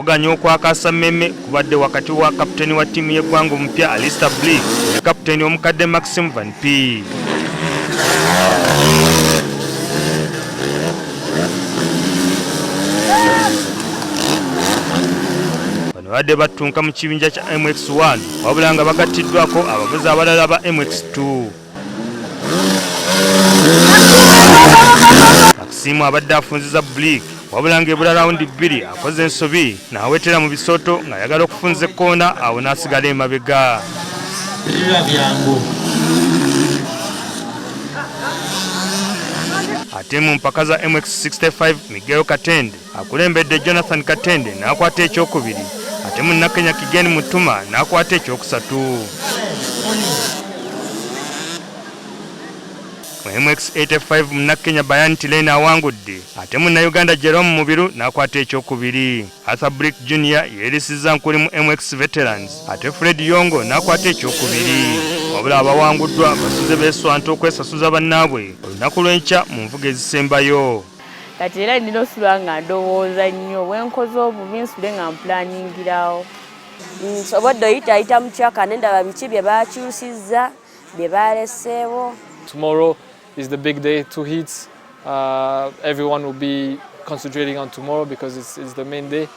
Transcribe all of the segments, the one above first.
okuvuganya okwakasa mmemme kubadde wakati wa kapiteni wa ttiimu y'eggwanga omupya Alistair Blick ne kapiteni omukadde Maxim Van P. Bano badde battunka mu kibinja kya MX1 wabula nga bagattiddwako abavuzi abalala ba MX2. Maxim abadde afunziza Blick wabula ng'ebula rawundi 2 akoze ensobi n'awetera mu bisooto ng'ayagala okufunza ekkoona awo n'asigala emabega. Ate mu mpaka za MX65 Miguel Katende akulembedde Jonathan Katende n'akwata ekyokubiri, ate munnakenya Kigeni Mutuma n'akwata ekyokusatu. MX85 munnakenya Bayan Tilena awangudde, ate munnayuganda Jerome Mubiru n'akwata ekyokubiri. Arthur Blick Jr. yeerisiza nkuli mu MX Veterans, ate Fred Yongo n'akwata ekyokubiri. Wabula abawanguddwa basuze beeswanta okwesasuza bannaabwe olunaku lw'enkya mu nvuga ezisembayo. Kati era nina osulwa nga ndowooza nnyo bwe nkoze obubi nsule nga mpulanyingirawo. Nsobodde oyitaayita mu kyaka n'endaba biki bye baakyusizza bye baaleseewo. Tomorrow is the big day, 2 heats. Everyone will be concentrating on tomorrow because it's the main day.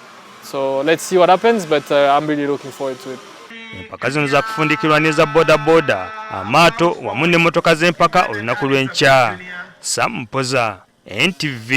So let's see what happens, but I'm really looking forward to it. Empaka zino za kufundikirwa n'eza bodaboda, amaato wamu n'emmotoka z'empaka olunaku lw'enkya. Sam Mpoza, NTV.